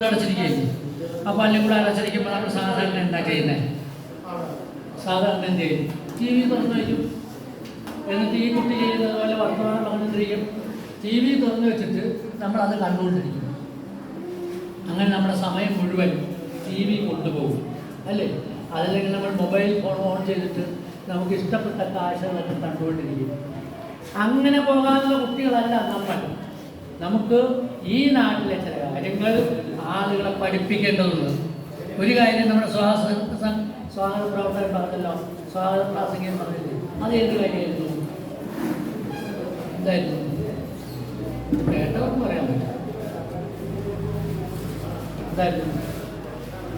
അടച്ചിരിക്കുകയും ആ പള്ളിയും കൂടെ അടച്ചിരിക്കുമ്പോൾ നമ്മൾ സാധാരണ എന്താ ചെയ്യുന്നത്? സാധാരണ എന്ത് ചെയ്യും? ടി വി തുറന്നു വയ്ക്കും. എന്നിട്ട് ഈ കുട്ടി ചെയ്യുന്നത് പോലെ വർത്തമാനം പറഞ്ഞിട്ടിരിക്കും. ടി വി തുറന്നു വെച്ചിട്ട് നമ്മളത് കണ്ടുകൊണ്ടിരിക്കും. അങ്ങനെ നമ്മുടെ സമയം മുഴുവൻ ടി വി കൊണ്ടുപോകും അല്ലേ? അതല്ലെങ്കിൽ നമ്മൾ മൊബൈൽ ഫോൺ ഓൺ ചെയ്തിട്ട് നമുക്ക് ഇഷ്ടപ്പെട്ട കാഴ്ചകളൊക്കെ കണ്ടുകൊണ്ടിരിക്കും. അങ്ങനെ പോകാനുള്ള കുട്ടികളല്ല നമ്മൾ. നമുക്ക് ഈ നാട്ടിലെ ചില കാര്യങ്ങൾ ആളുകളെ പഠിപ്പിക്കേണ്ടതുണ്ട്. ഒരു കാര്യം നമ്മുടെ സ്വാഗത പ്രവർത്തകൻ പറഞ്ഞല്ലോ, സ്വാഗത പ്രാസംഗികൻ പറഞ്ഞില്ലേ, അത് ഏത് കാര്യമായിരുന്നു? എന്തായിരുന്നു? കേട്ടവർക്ക് പറയാൻ പറ്റും. എന്തായിരുന്നു?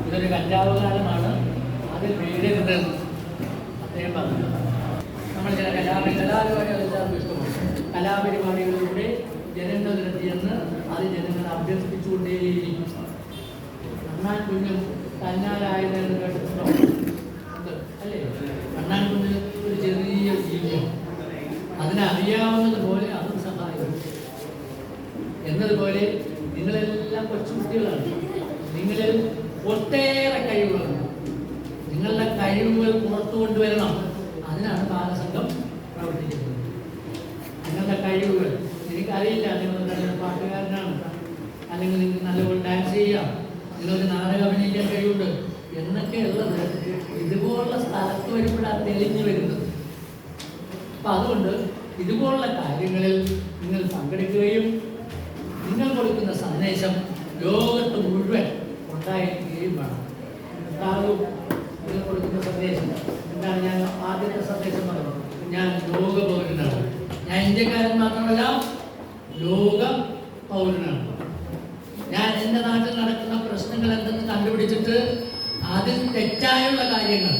ഇതൊരു കഞ്ചാവ് കാലമാണ്, അതിൽ വീഴരുത് അദ്ദേഹം പറഞ്ഞു. നമ്മൾ ചില കലാപരിപാടികൾ ഇഷ്ടമാണ്. കലാപരിപാടികളിലൂടെ ജനങ്ങളിലെത്തിയെന്ന് അത് ജനങ്ങളെ അഭ്യർത്ഥിച്ചുകൊണ്ടേയിരിക്കും. അണ്ണാൻ കുഞ്ഞും തന്നാലായതെന്ന് കേട്ടിട്ടുണ്ടോ? അല്ലേ? അണ്ണാൻ കുഞ്ഞ് ഒരു ചെറിയ ജീവിതം, അതിനറിയാവുന്നതുപോലെ അതും സഹായിക്കും. എന്നതുപോലെ നിങ്ങളെല്ലാം കൊച്ചുകുട്ടികളാണ്. നിങ്ങളിൽ ഒട്ടേറെ കഴിവുകളുണ്ട്. നിങ്ങളുടെ കഴിവുകൾ പുറത്തു കൊണ്ടുവരണം. അതിനാണ് ബാലസംഘം പ്രവർത്തിക്കുന്നത്. നിങ്ങളുടെ കഴിവുകൾ എനിക്കറിയില്ല, നിങ്ങൾ നല്ല പാട്ടുകാരനാണ്, അല്ലെങ്കിൽ നിങ്ങൾക്ക് നല്ലപോലെ ഡാൻസ് ചെയ്യാം, നിങ്ങൾക്ക് നാടകം അഭിനയിക്കാൻ കഴിവുണ്ട് എന്നൊക്കെ ഉള്ളത് ഇതുപോലുള്ള സ്ഥലത്ത് വരുമ്പോഴാണ് തെളിഞ്ഞു വരുന്നത്. അപ്പം അതുകൊണ്ട് ഇതുപോലുള്ള കാര്യങ്ങളിൽ നിങ്ങൾ പങ്കെടുക്കുകയും നിങ്ങൾ കൊടുക്കുന്ന സന്ദേശം ലോകത്ത് മുഴുവൻ ഉണ്ടായിരിക്കുകയും വേണം. എന്താകും നിങ്ങൾ കൊടുക്കുന്ന സന്ദേശം? എന്താണ്? ഞാൻ ആദ്യത്തെ സന്ദേശം പറഞ്ഞു, ഞാൻ ലോക പൗരനാണ്. ഞാൻ ഇന്ത്യക്കാരൻ മാത്രമല്ല, ലോക പൗരനാണ്. ഞാൻ എൻ്റെ നാട്ടിൽ നടക്കുന്ന പ്രശ്നങ്ങൾ എന്തെന്ന് കണ്ടുപിടിച്ചിട്ട് അതിൽ തെറ്റായുള്ള കാര്യങ്ങൾ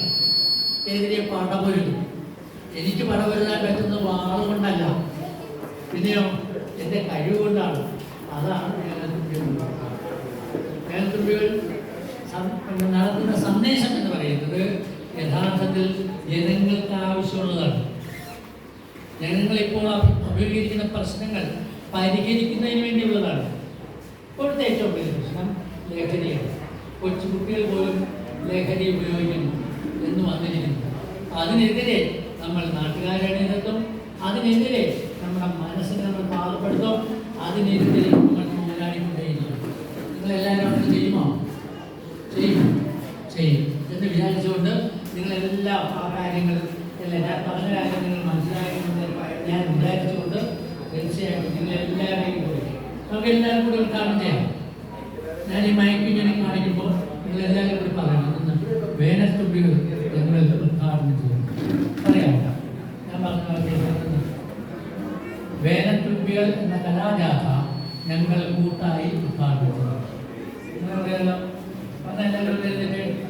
എതിരെ പടപൊരുന്നു. എനിക്ക് പടപൊരുതാൻ പറ്റുന്ന വാളുകൊണ്ടല്ല, പിന്നെയോ എൻ്റെ കഴിവ് കൊണ്ടാണ്. അതാണ് മേൽത്തുമ്പികൾ നടത്തുന്ന സന്ദേശം എന്ന് പറയുന്നത് യഥാർത്ഥത്തിൽ ജനങ്ങൾക്ക് ആവശ്യമുള്ളതാണ്. ജനങ്ങളിപ്പോൾ അഭിമുഖീകരിക്കുന്ന പ്രശ്നങ്ങൾ പരിഹരിക്കുന്നതിന് വേണ്ടിയുള്ളതാണ്. ഇപ്പോഴത്തെ ഏറ്റവും വലിയ പ്രശ്നം ലഹരിയാണ്. കൊച്ചുകുട്ടികൾ പോലും ലഹരി ഉപയോഗിക്കുന്നു എന്ന് വന്നിരിക്കുന്നു. അതിനെതിരെ നമ്മൾ നാട്ടുകാരുടെ എത്തും, അതിനെതിരെ നമ്മുടെ മനസ്സിനെ നമ്മൾ പാകപ്പെടുത്തും, അതിനെതിരെ നമ്മൾ പോരാടിക്കൊണ്ടേയിരിക്കും. നിങ്ങളെല്ലാവരും അത് ചെയ്യുമോ? ചെയ്യും എന്ന് വിചാരിച്ചുകൊണ്ട് നിങ്ങളെല്ലാം ആ കാര്യങ്ങൾ ഞാൻ പറഞ്ഞ കാര്യങ്ങൾ മനസ്സിലാക്കുന്നത് ഞാൻ വിചാരിച്ചുകൊണ്ട് തീർച്ചയായിട്ടും നിങ്ങളെല്ലാവരെയും കൂടി നമുക്ക് എല്ലാവരും കൂടി ഉദ്ഘാടനം ചെയ്യാം. ഞാൻ ഈ മയക്ക് ഇങ്ങനെ കാണിക്കുമ്പോൾ നിങ്ങളെല്ലാവരും കൂടി പറയണം, ഇന്ന് വേനൽത്തുമ്പികൾ ഞങ്ങൾ ഉദ്ഘാടനം ചെയ്യും. പറയാം, ഞാൻ പറഞ്ഞ വേനൽത്തുമ്പികൾ എന്ന കലാജാഥ ഞങ്ങൾ കൂട്ടായി ഉദ്ഘാടനം ചെയ്യും. നിങ്ങൾ പറയാമല്ലോ, പറഞ്ഞ എല്ലാവരും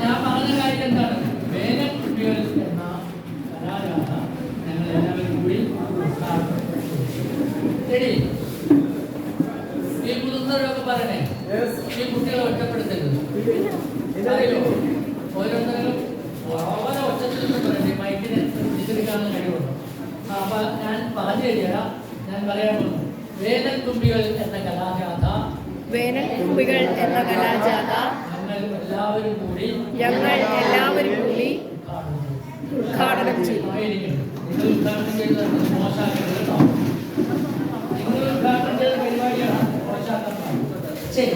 ഞാൻ പറഞ്ഞ കാര്യം എന്താണ്? വേനൽത്തുമ്പികൾ എന്ന കലാജാഥ ഞങ്ങൾ എല്ലാവരും കൂടി ശരി. ഈ മുതിർന്നവരൊക്കെ പറയണേ, ഈ കുട്ടികളെ ഒറ്റപ്പെടുത്തരുത്. ഓരോരുത്തരും ഓരോ ഒച്ചത്തിൽ പറയണ്ടേ, മൈക്കിന് തിരിച്ചെടുക്കാനുള്ള കഴിവുണ്ട്. അപ്പൊ ഞാൻ പറഞ്ഞു തരിക, ഞാൻ പറയാൻ പോകുന്നു. വേനൽത്തുമ്പികൾ എന്ന കലാജാഥ ഞങ്ങൾ എല്ലാവരും കൂടി ഉദ്ഘാടനം ചെയ്യും. നിങ്ങൾ ഉദ്ഘാടനം ചെയ്തത് മോശമാക്കരുത് കേട്ടോ. നിങ്ങൾ ഉദ്ഘാടനം ചെയ്ത പരിപാടിയാണ് മോശമാക്കാൻ. ശരി.